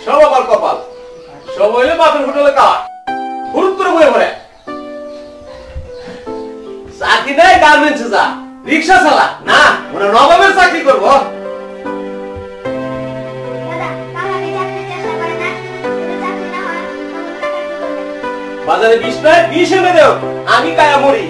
সব আমার কপাল, সব হইলে বাপের হোটেলে কাজ হুরুত করে বয়ে পড়ে। চাকরি নেই গার্মেন্টসে যা, রিক্সা চালা না, ওরা নবাবের চাকরি করবো। বাজারে 20 নয় 20 এনে দেও, আমি কায়া মরি।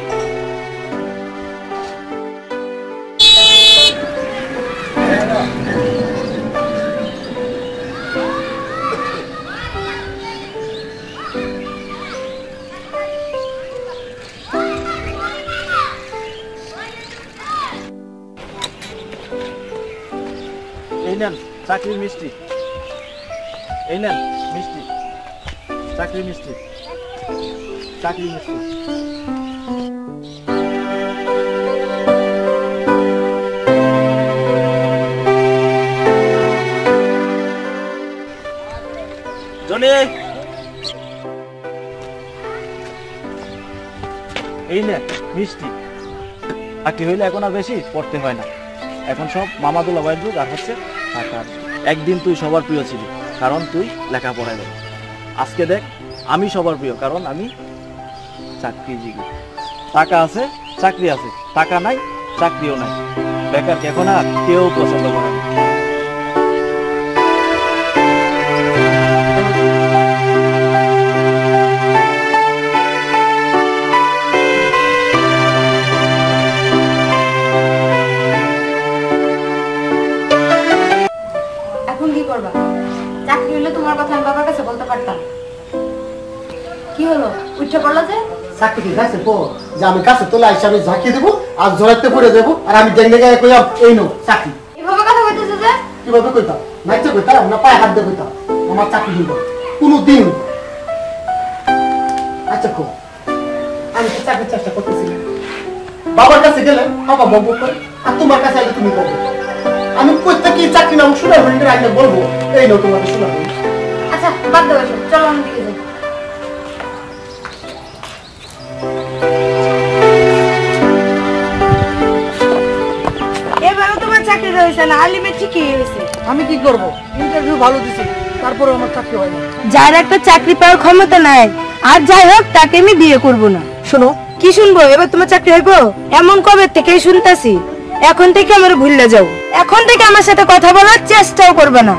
এই নেন চাকরির মিষ্টি, এই নেন মিষ্টি, চাকরির মিষ্টি, চাকরির মিষ্টি। জনি এই নেন মিষ্টি। চাকরি হইলে এখন আর বেশি পড়তে হয় না, এখন সব মামাদুল্লাহ ভাইয়ের যুগ। আর হচ্ছে টাকা, একদিন তুই সবার প্রিয় ছিলি কারণ তুই লেখাপড়ায় যাবি। আজকে দেখ আমি সবার প্রিয় কারণ আমি চাকরিজীবী। টাকা আছে চাকরি আছে, টাকা নাই চাকরিও নাই, বেকারকে এখন আর কেউ পছন্দ করে না। চাকরি হলে তোমার কথা আমি বাবার কাছে বলতে পারতাম। কি হলো উঠে পড়লো যে? চাকরি খাইছে পর যে আমি কাছে তোলা হিসাবে ঝাঁকিয়ে দেবো আর জড়াইতে পড়ে যাবো আর আমি ডেঙ্গে গায়ে কইলাম এই নো চাকরি। এভাবে কথা কইতেছে যে? কিভাবে কইতাম? নাইতে কইতাম না পায়ে হাত দিয়ে কইতাম আমার চাকরি দিব কোনোদিন। আচ্ছা কো আমি তো চাকরির চেষ্টা করতেছি, বাবার কাছে গেলে বাবা বকবক করে আর তোমার কাছে আইলে তুমি বলবো। আমি প্রত্যেক চাকরি নাম শোনা হরিণের আইলে বলবো এই নো তোমাকে শোনা হরিণ। আচ্ছা বাদ দাও এসব, চলো আমি দিকে যাই। এবারে তোমার চাকরি হয়েছে না, আলিমে ঠিকই হয়েছে। আমি কি করব? ইন্টারভিউ ভালো দিছি, তারপরে আমার চাকরি হয় না। যার একটা চাকরি পাওয়ার ক্ষমতা নাই আর যাই হোক তাকে আমি বিয়ে করব না। শোনো কি শুনবো? এবার তোমার চাকরি হইব এমন কবে থেকেই শুনতাছি। এখন থেকে আমার ভুলে যাও, এখন থেকে আমার সাথে কথা বলার চেষ্টাও করবে না।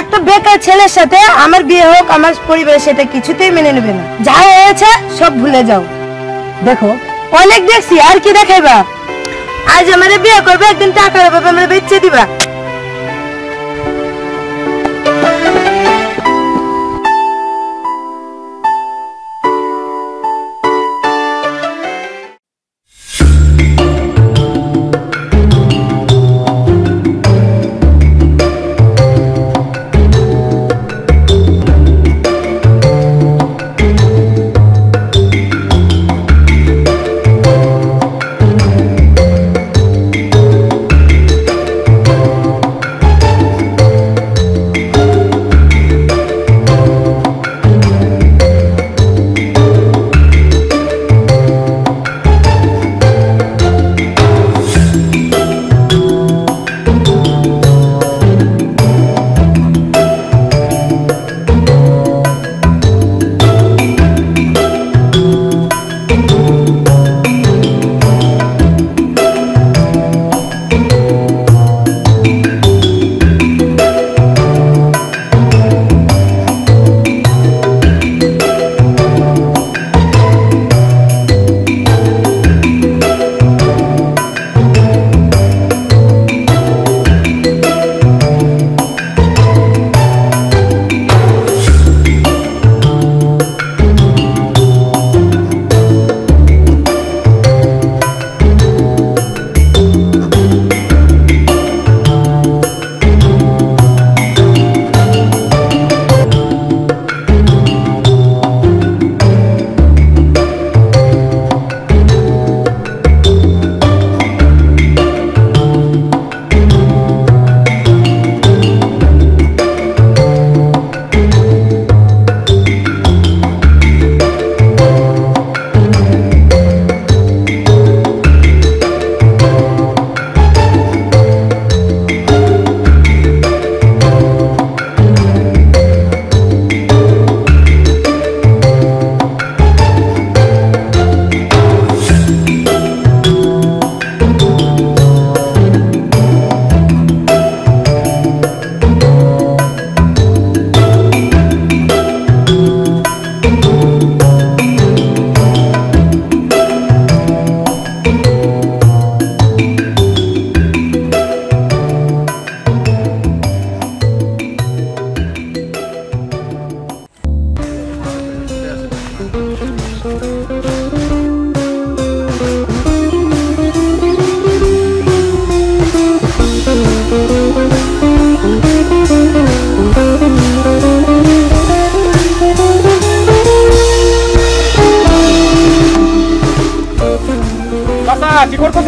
একটা বেকার ছেলের সাথে আমার বিয়ে হোক, আমার পরিবার সেটা কিছুতেই মেনে নেবে না। যা হয়েছে সব ভুলে যাও। দেখো অনেক দেখছি, আর কি দেখাইবা? আজ আমারে বিয়ে করবে, একদিন টাকার অভাবে আমরা বেচে দিবা।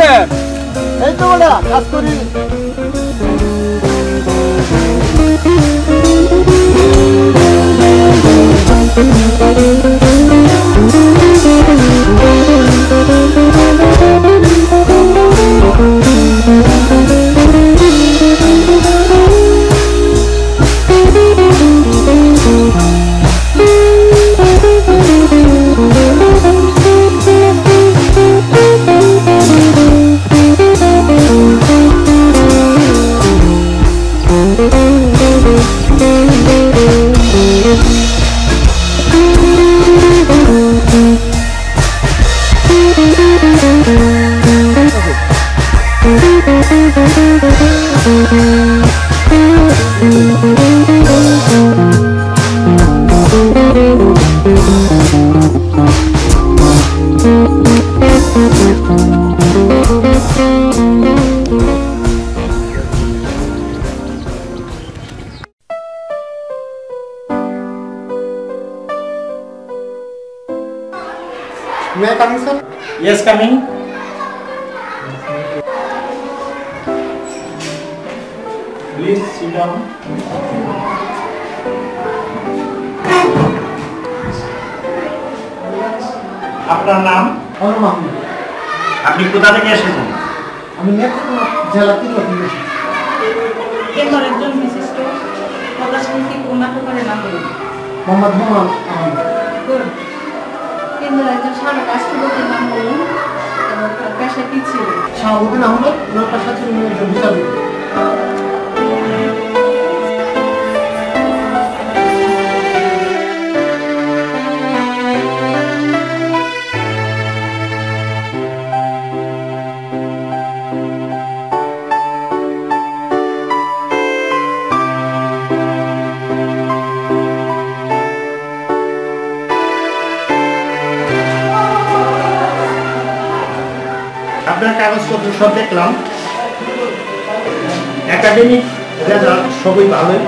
কেন? এই তো বলে কাজ করি। May I come in, sir? Yes, coming. Please sit down. আপনার নাম? আমার মাহমুদ। আপনি কোথা থেকে এসেছেন? আমি নেত্রকোনা জেলা থেকে এসেছি। কেন্দ্রের একজন বিশিষ্ট প্রকাশনীতি ও নাটকের নাম বলুন। মোহাম্মদ হুমায়ুন আহমেদ। কেন্দ্রের একজন সাবেক রাষ্ট্রপতির নাম বলুন এবং তার পেশা কি ছিল? শাহাবুদ্দিন আহমেদ, ওনার পেশা ছিল বিচারপতি। আপনার কাগজপত্র সব দেখলাম, একাডেমিক রেজাল্ট সবই ভালোই।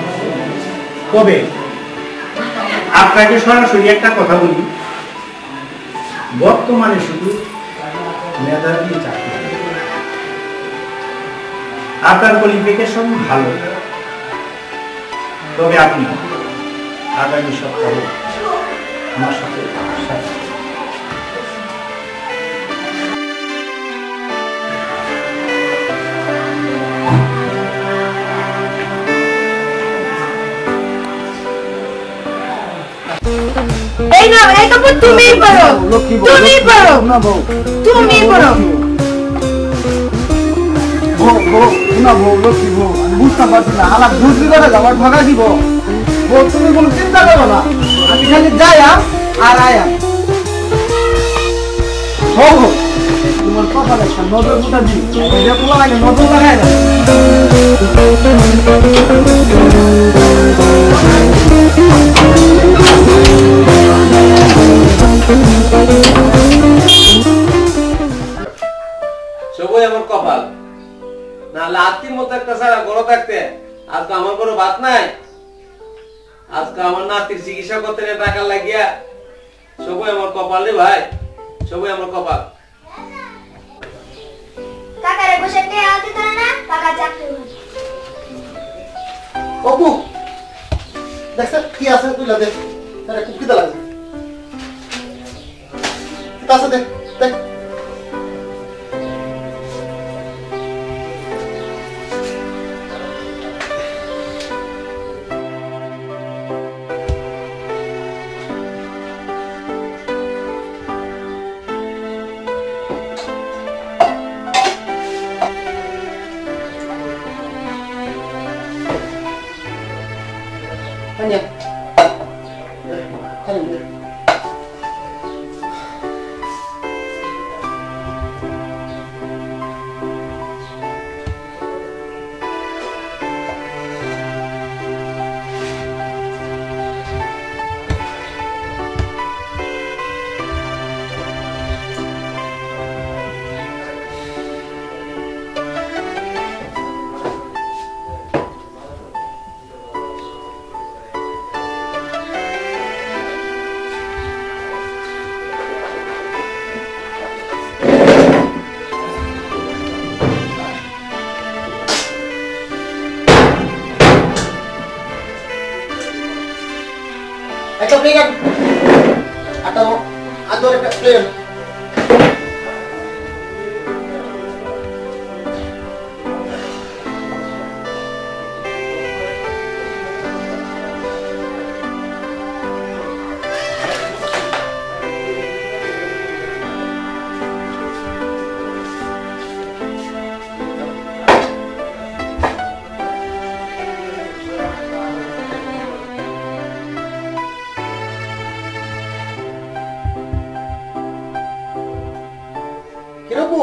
তবে আপনাকে সরাসরি একটা কথা বলি, বর্তমানে শুধু মেধাবী চাকরি। আপনার কোয়ালিফিকেশন ভালো, তবে আপনি আগামী সপ্তাহে আমার সাথে সাক্ষাৎ। এই না, এই কাপড় তুমিই পরো, তুমিই পরো, তুমিই পরো। বুঝতে পারছি না, আমার বুঝতে করে আমার ভাগা দিব। তুমি কোনো চিন্তা করো না, আমি খালি যাইয়াম আর আয়াম। তোমার কথা একটা নজর ফুটা দিই, নজর লাগাই না। সবই আমার কপাল, না লাতির মতো একটা সারা গড় থাকতে আজকে আমার কোনো ভাত নাই। আজকে আমার নাতির চিকিৎসা করতে টাকা লাগিয়া, সবই আমার কপাল রে ভাই, সবই আমার কপাল। কাকারে বসে কে আলতে ধরে না কাকা চাকরি হল। অপু দেখছে কি আছে তুই দেখ, তার খুব খিদা লাগছে। আছে দেখ দেখ। Tanya. Tanya. একটা প্লেন একটা আদর একটা প্লেন কিরকু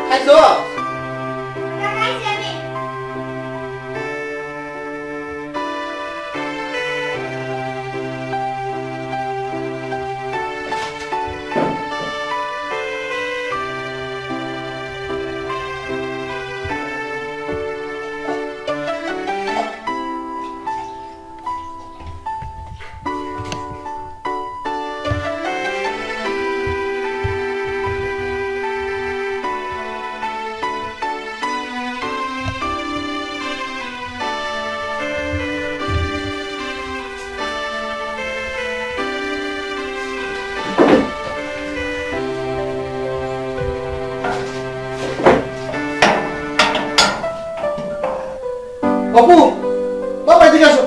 খাইছো খাইছি আমি। বাবু বাবা এদিকে আসো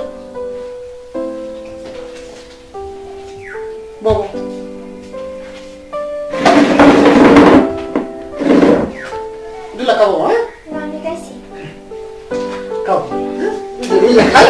বাবু দিলা খাবো হ্যাঁ আমি খাইছি। খাবো দিলা খাই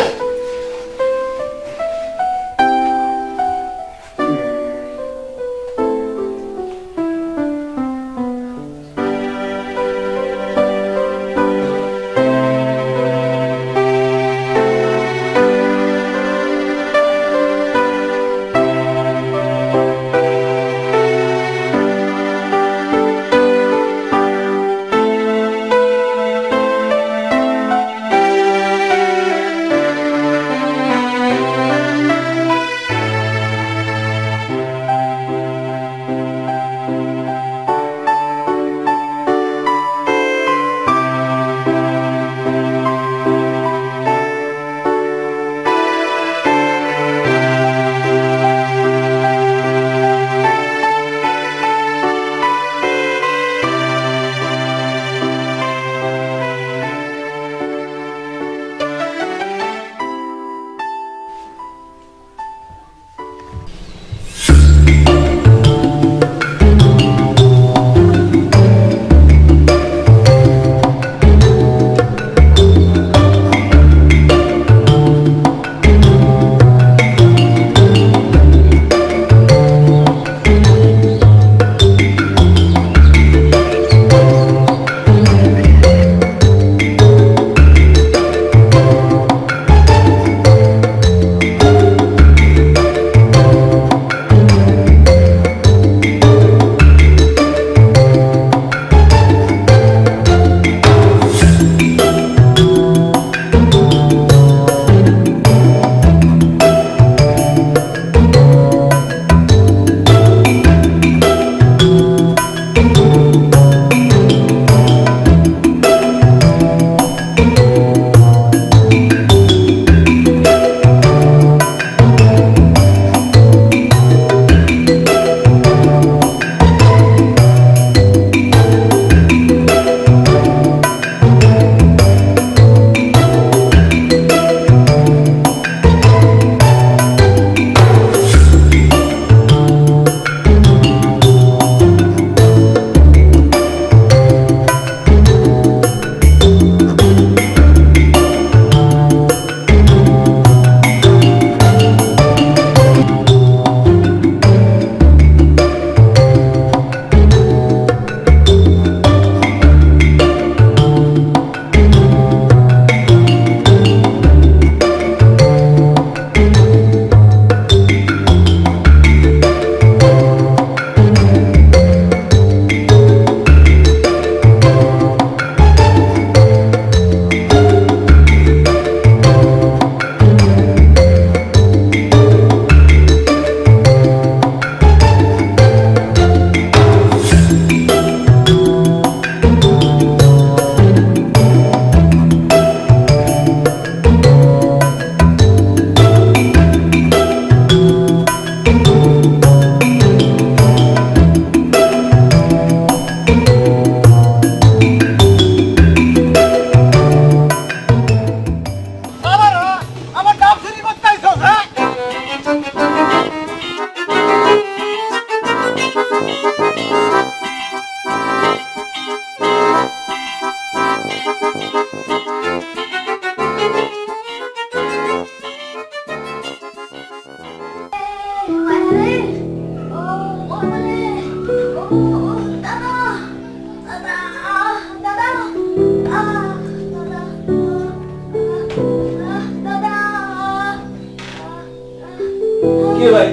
কি ভাই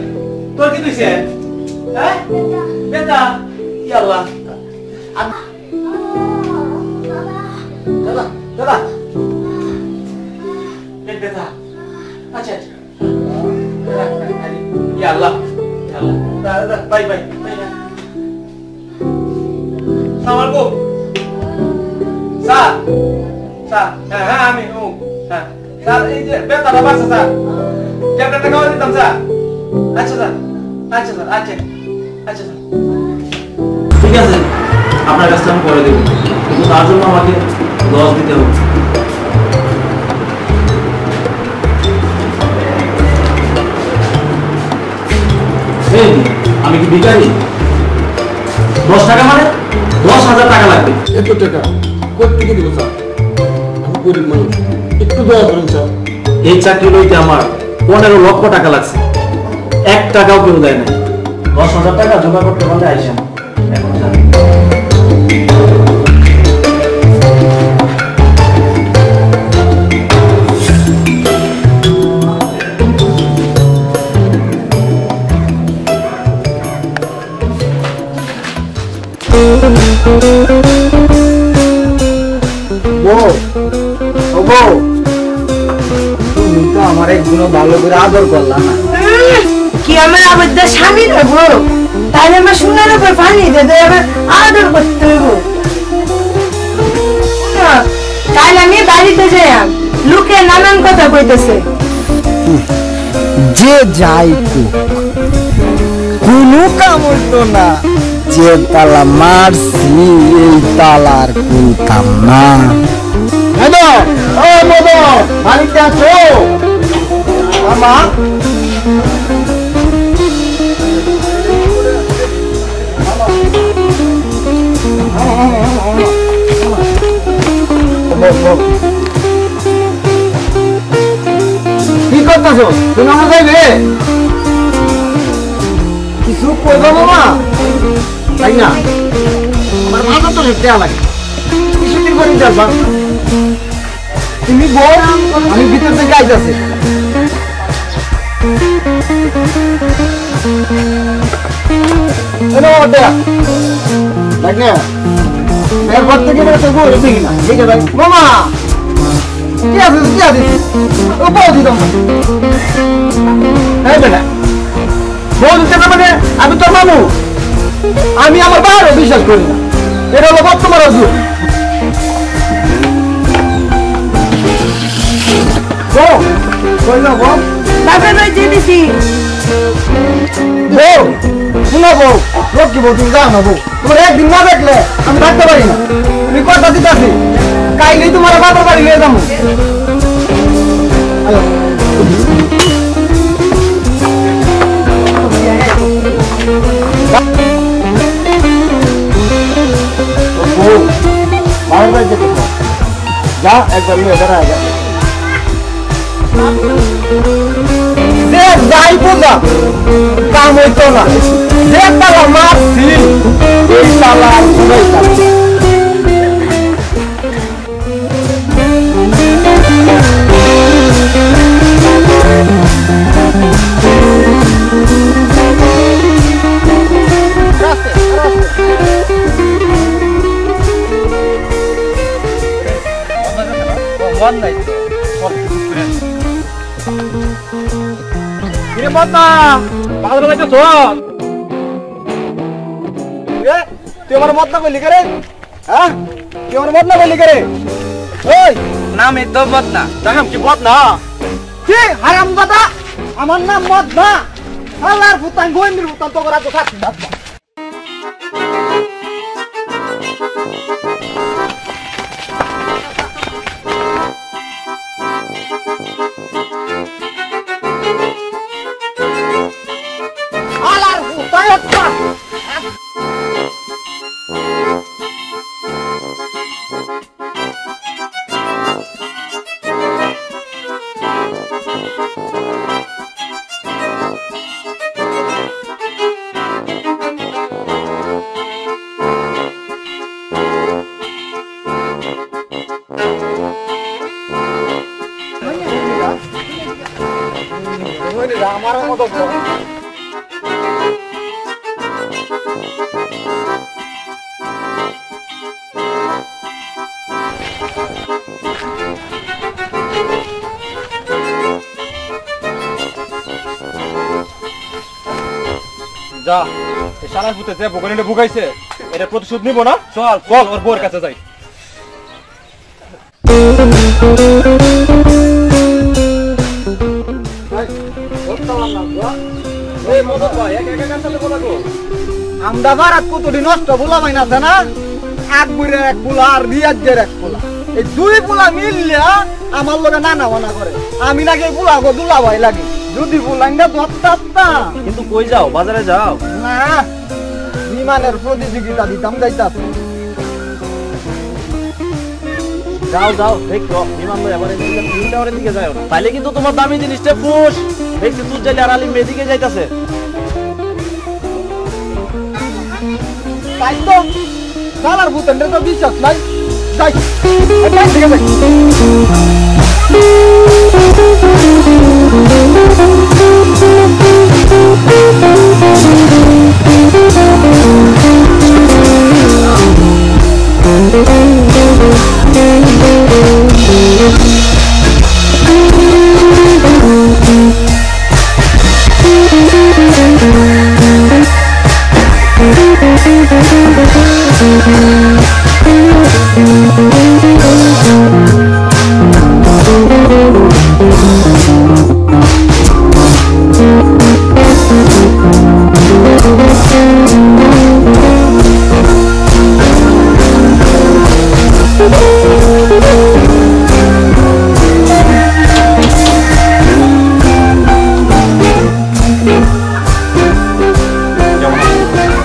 তোর কি দিছে হ্যাঁ বেটা কি আল্লাহ দাদা দাদা বেটা আচ্ছা ya Allah baik baik Assalamualaikum Sa আমি স্যার এই যে বেতন পাচ্ছে স্যার টাকা টাকা দিতাম স্যার আচ্ছা স্যার আচ্ছা স্যার আচ্ছা আচ্ছা স্যার ঠিক আছে আপনার কাছে আমি করে দেব কিন্তু তার জন্য আমাকে লস দিতে হবে আমি কি ভিখারি 10 টাকা মানে 10,000 টাকা লাগবে এত টাকা কত থেকে দিব স্যার আমি গরিব মানুষ একটু দয়া করুন স্যার এই চাকরি লইতে আমার 15 লক্ষ টাকা লাগছে 1 টাকাও কেউ দেয় না 10,000 টাকা জমা করতে পারলে আইসেন এখন যান তুমি তো আমার একদিনও ভালো করে আদর করলা না কি আমার আবদ্ধ স্বামী নেবো তাহলে আমার সোনার উপর পানি দিয়ে আবার আদর করতে হইব কাল আমি বাড়িতে যাই লোকে নানান কথা কইতেছে যে যাই কোনো কাম হইতো না যে তালা মারছি এই তালার খুলতাম না বাড়িতে আছো আমা কি করতেছো তুমি আমার যাইবে কিছু কইবা মামা তাই না আমার মাথা তো হেঁটে লাগে কিছুদিন করে যাবা তুমি বল আমি ভিতর থেকে আইতাছি হ্যালো ওটা দেখ না এরপর থেকে তো গো দেখি না ঠিক আছে মামা কি আছে ও পাও দিতাম এই বেটা বলতে না মানে আমি তোর মামু আমি আমার বাবারও বিশ্বাস করি না এটা হলো বর্তমান অজুর বাপের বাড়ি যেতেছি বউ শোনো বউ লক্ষ্মী বউ তুমি যাও না বউ তোমার একদিন না দেখলে আমি থাকতে পারি না তুমি কথা দিতেছি কাইলেই তোমার বাপের বাড়ি নিয়ে যাবো বাপের বাড়ি যেতে যা একবার নিয়ে বেড়া যা যাই বোঝা কাম হইতো না যে তালা মারছি এই তালা আর শুনেই মন নাই তো সব কিছু কিরে মত না পাগল হয়ে যাচ্ছ তুই আমার মত না বললি করে হ্যাঁ তুই আমার মত না বললি করে ওই নাম এই তো মত না নাম কি মত না কি হারাম দাদা আমার নাম মত না আল্লাহর ফুতান গোয়েন্দির ফুতান তো করা তো থাকছি আমার মতো যা এই শালার পুতে যে বোকানিটা বুকাইছে এটা প্রতিশোধ নিব না। চল চল ওর বউর কাছে যাই। আমরা বারাত কতদিন নষ্ট বলা মাইনা আছে না, এক বুড়ের এক পোলা আর রিয়াজের এক পোলা, এই দুই পোলা মিললে আমার লোকে নানা মানা করে। আমি নাকি পোলা গো দুলা ভাই লাগে, যদি পোলাইনটা ধরতাম। কিন্তু কই যাও? বাজারে যাও না, বিমানের প্রতিযোগিতা দিতাম যাইতাম। যাও যাও দেখো বিমান লয় এবারে তিন টাওয়ারের দিকে যাও না, তাইলে কিন্তু তোমার দামি জিনিসটা ফুস। দেখছি তুই যাইলে আর আলিম মেদিকে যাইতাছে। তাই তো শালার ভূতের তো বিশ্বাস নাই। যাই ঠিক আছে।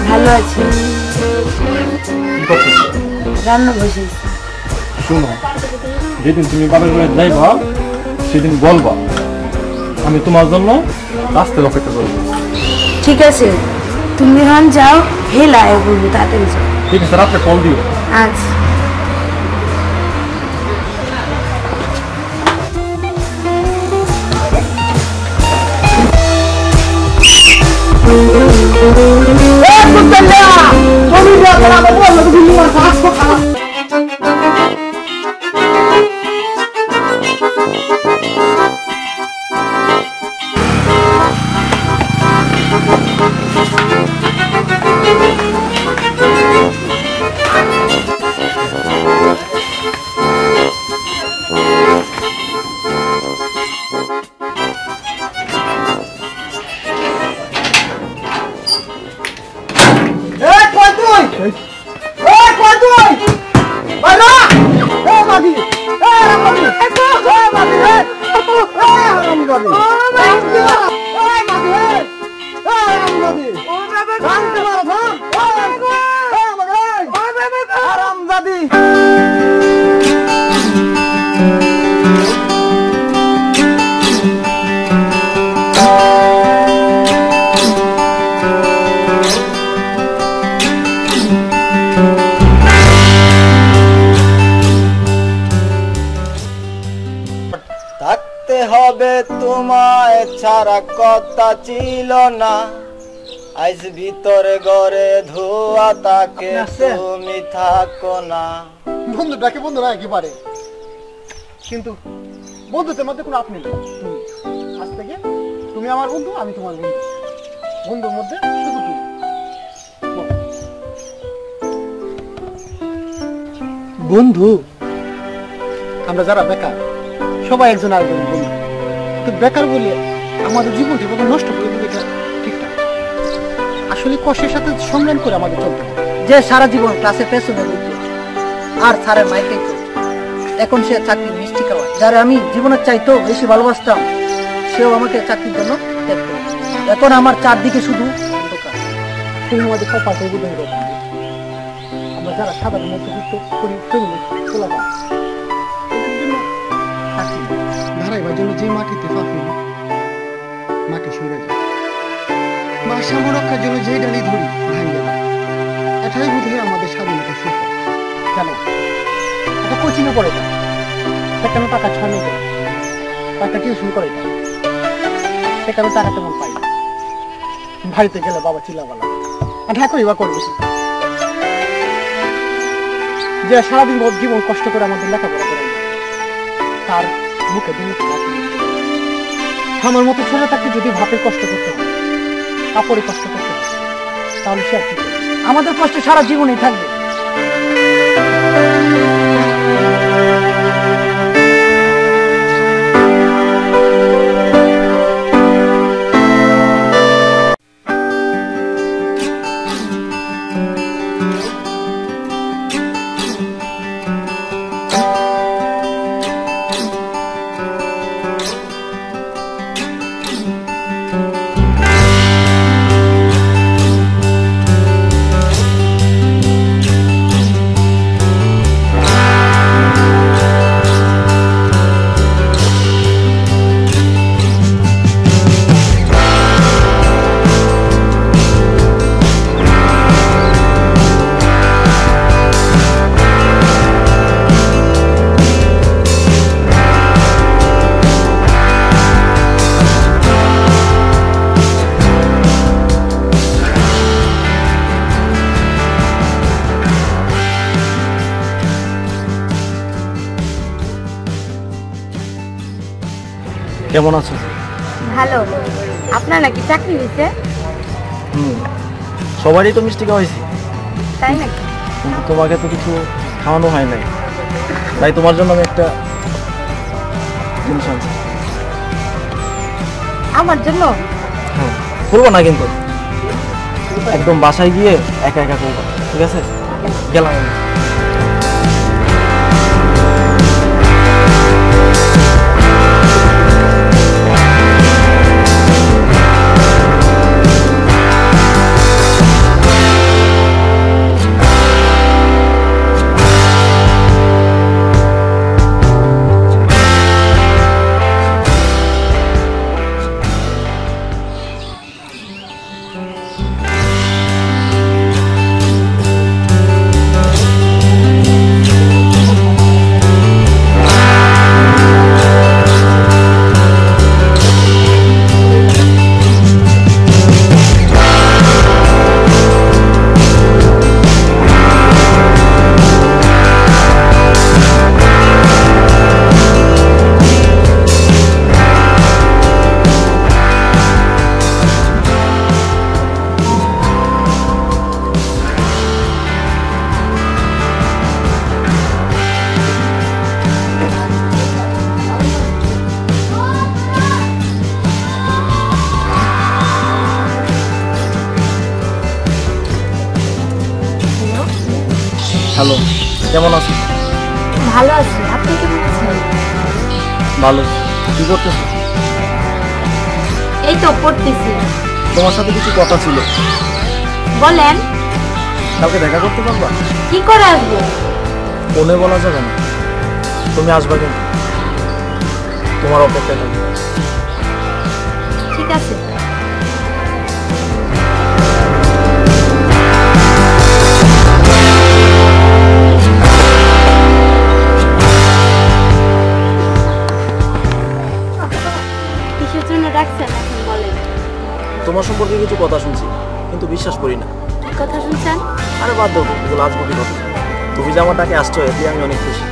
ভালো আছি। রান্না বসেছি। শুনো, যেদিন তুমি বাবার বাড়ি যাইবা সেদিন বলবা আমি তোমার জন্য রাস্তায় অপেক্ষা করবো। ঠিক আছে, তুমি এখন যাও, হেলা বলবো তাড়াতাড়ি যাও। ঠিক আছে, রাত্রে কল দিও। আচ্ছা। থাকতে হবে তোমায় ছাড়া কথা ছিল না, আজ ভিতরে ঘরে ধোয়া তাকে তুমি থাকো না। বন্ধুটাকে বন্ধুরা একেবারে, কিন্তু বন্ধুদের মধ্যে কোনো আপনি নেই। তুমি আজ থেকে তুমি আমার বন্ধু, আমি তোমার বন্ধু। বন্ধুর মধ্যে শুধু কি বন্ধু? আমরা যারা বেকার সবাই একজন আরেকজন বন্ধু, তো বেকার বলে আমাদের জীবনটি কখন নষ্ট করে দিবে এটা ঠিকঠাক। আসলে কষ্টের সাথে সংগ্রাম করে আমাদের চলতে হবে। যে সারা জীবন ক্লাসের পেছনে ঘুরত আর স্যারের মাইকে এখন সে চাকরির মিষ্টি খাওয়া, যারা আমি জীবনের চাইতো বেশি ভালোবাসতাম, সেও আমাকে চাকরির জন্য ত্যাগ করে। এখন আমার চারদিকে শুধু অন্ধকার। তুমি আমাদের কপালটাই বুঝে নেবে। আমরা যারা সাধারণ মধ্যবিত্ত ধারাইবার জন্য যে মাটিতে ফাঁকি মাটি সরে যায়, ভারসাম্য রক্ষার জন্য যে ডালি ধরি ভাঙে যায়, এটাই বোধ হয় আমাদের স্বাধীনতা সুখ। কেন এটা কোচিংয়ে পড়ে যায়, কেন টাকা ছড়ানো যায়, টাকা টিউশন করে যায়, সেখানে টাকা তেমন পাই না। বাড়িতে গেলে বাবা চিল্লাপালা আর ঢাকাই বা করবে যে সারাদিন জীবন কষ্ট করে আমাদের লেখাপড়া করে তার মুখে দুমুখে আমার মতো ছোট থাকতে যদি ভাতের কষ্ট করতে হয় কাপড়ে কষ্ট করতে হয় তাহলে সে আর কি করবে? আমাদের কষ্ট সারা জীবনেই থাকবে। কেমন আছো? ভালো। আপনার নাকি চাকরি হয়েছে? সবারই তো মিষ্টি খাওয়াইছি, তাই নাকি? কিন্তু তোমাকে তো কিছু খাওয়ানো হয় নাই, তাই তোমার জন্য আমি একটা জিনিস আনছি। আমার জন্য? হ্যাঁ, করবো না কিন্তু একদম বাসায় গিয়ে একা একা করবো, ঠিক আছে? গেলাম আমি। হ্যালো, কেমন আছো? ভালো আছি। আপনি কেমন আছেন? ভালো। কি করতেছো? এই তো পড়তেছি। তোমার সাথে কিছু কথা ছিল। বলেন। কালকে দেখা করতে পারবা? কি করে আসবো? ফোনে বলা যাবে না, তুমি আসবা কিন্তু, তোমার অপেক্ষায় থাকবে। ঠিক আছে। কিসের জন্য ডাকছেন এখন বলেন? তোমার সম্পর্কে কিছু কথা শুনছি, কিন্তু বিশ্বাস করি না। কি কথা শুনছেন? আরে বাদ দাও, এগুলো আজগুবি কথা। তুমি যে আমার ডাকে আসছো এতে আমি অনেক খুশি।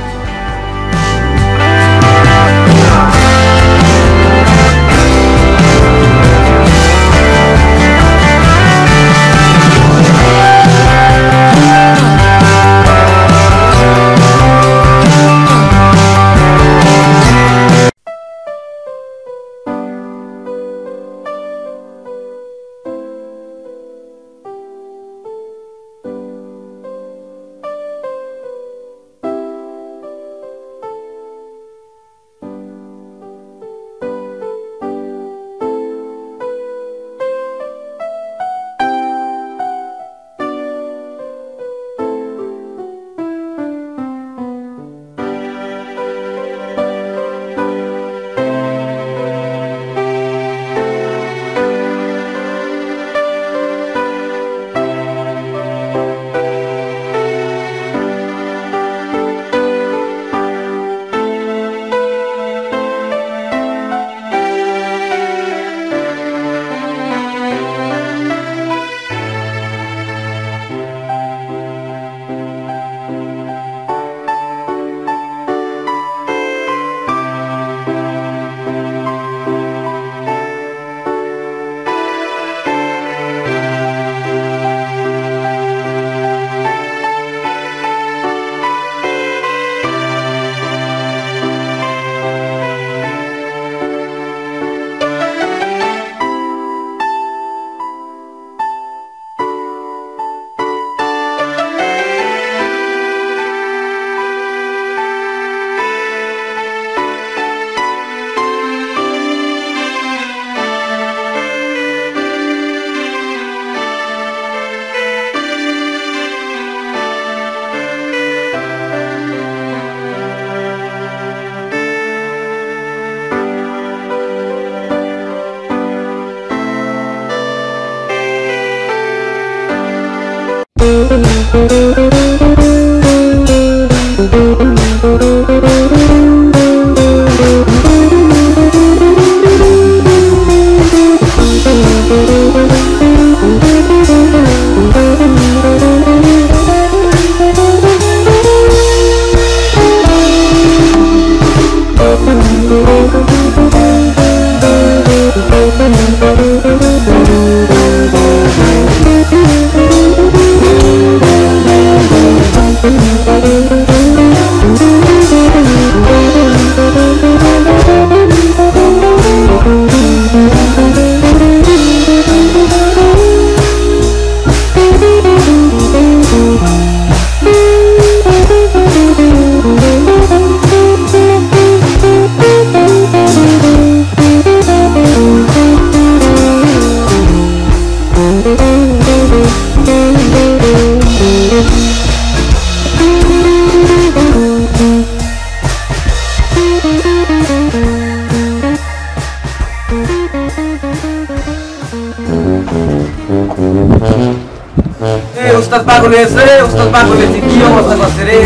উস্তাদ পাগল হয়েছে, উস্তাদ পাগল হয়েছে, কি অবস্থা করছে রে?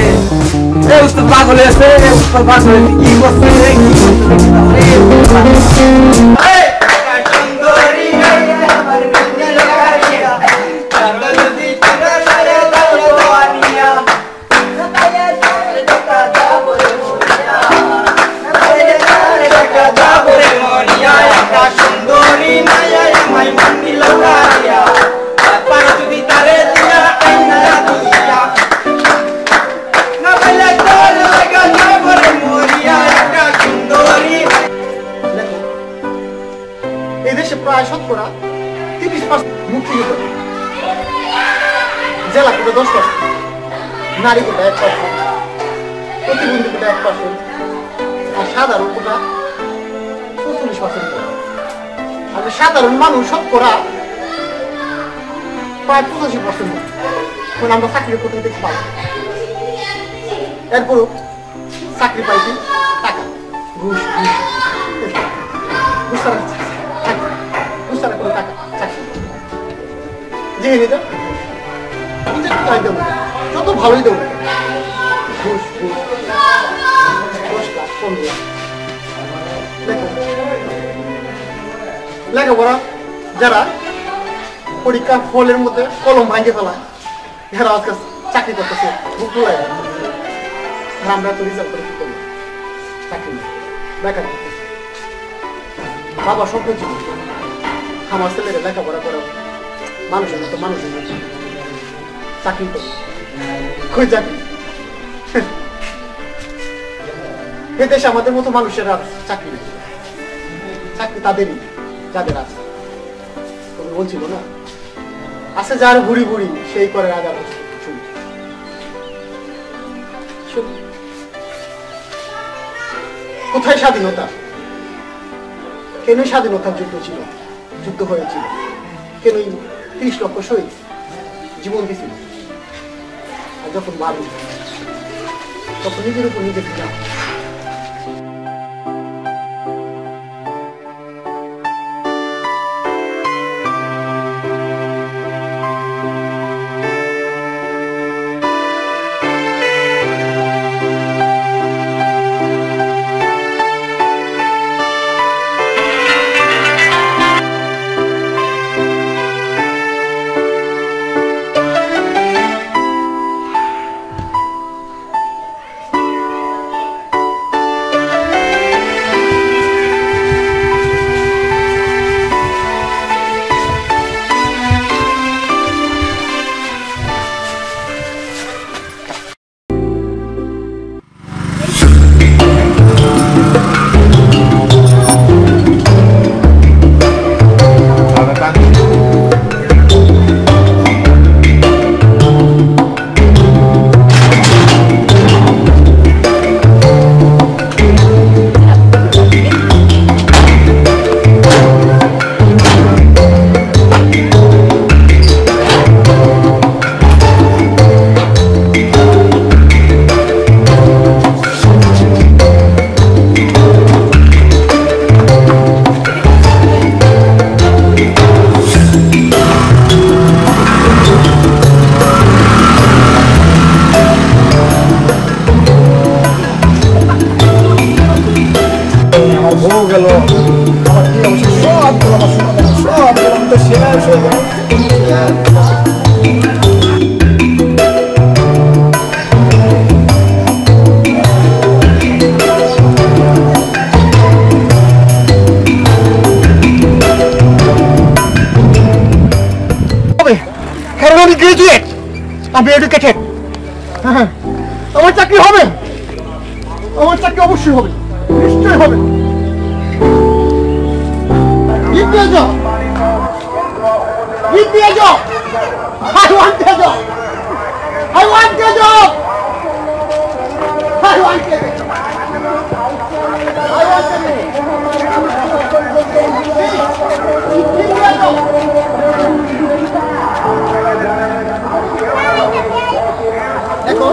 উস্তাদ পাগল হয়েছে, উস্তাদ পাগল হয়েছে, কি করছে রে? কি করছে রে? প্রায় শতকরা 30% মুক্তিযুদ্ধ, জেলা কোটা 10%, নারী কোটা 1%, প্রতিবন্ধী কোটা 1%, আর সাধারণ কোটা 45%। আর সাধারণ মানুষ শতকরা প্রায় 85%। এখন আমরা চাকরির কোথায় দেখতে পাবো? এরপরও চাকরি পাইছি টাকা, ঘুষ, বুঝতে পারছি কোনো টাকা চাকরি যেখানে নিজের কোথায় দেবো, যত ভালোই দেবো, ঘুষ ঘুষ 10 লাখ 15 লাখ লেখাপড়া যারা পরীক্ষার ফলের মধ্যে কলম ভাঙে ফেলায়, এরা আজকে চাকরি করতেছে বুক ফুলায়। আর আমরা তো রিজার্ভ করে কি করবো? চাকরি বেকার করতেছে। বাবা স্বপ্ন ছিল আমার ছেলেরা লেখাপড়া করা, মানুষের মতো মানুষের মতো চাকরি করবে, কই যাবে? এদেশে আমাদের মতো মানুষের আর চাকরি নেই, চাকরি তাদেরই যাদের আছে। তুমি বলছিল না, আছে যার বুড়ি বুড়ি সেই করে রাজা চুরি। কোথায় স্বাধীনতা? কেন স্বাধীনতার যুদ্ধ ছিল, যুদ্ধ হয়েছিল? কেন 30 লক্ষ শহীদ জীবন দিয়েছিল? আর যখন ভাবি তখন নিজের উপর নিজে ফিরা। তো শেষ হয়ে গেল। কারণ আমি গ্রাজুয়েট, আমি এডুকেটেড। হ্যাঁ, আমার চাকরি হবে, আমার চাকরি অবশ্যই হবে, নিশ্চয়ই হবে। Give me a job. Give me a job. I want a job. I want a job. I want a job. I want a job. Give me a job. দেখো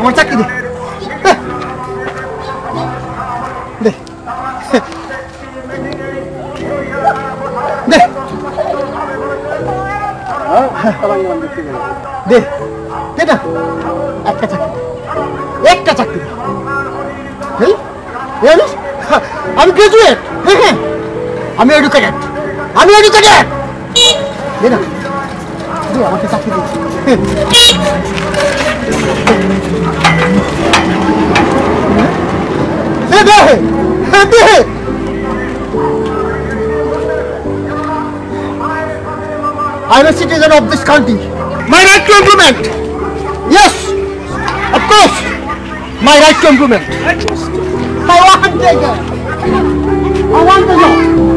আমার চাকরি দে দে দে দে দে না একটা চাকরি আমি গ্রাজুয়েট, হ্যাঁ আমি এডুকেটেড, দে না দে আমাকে চাকরি দে। I am a citizen of this country. My right to employment. Yes, of course. My right to employment. I want a job. I want a job.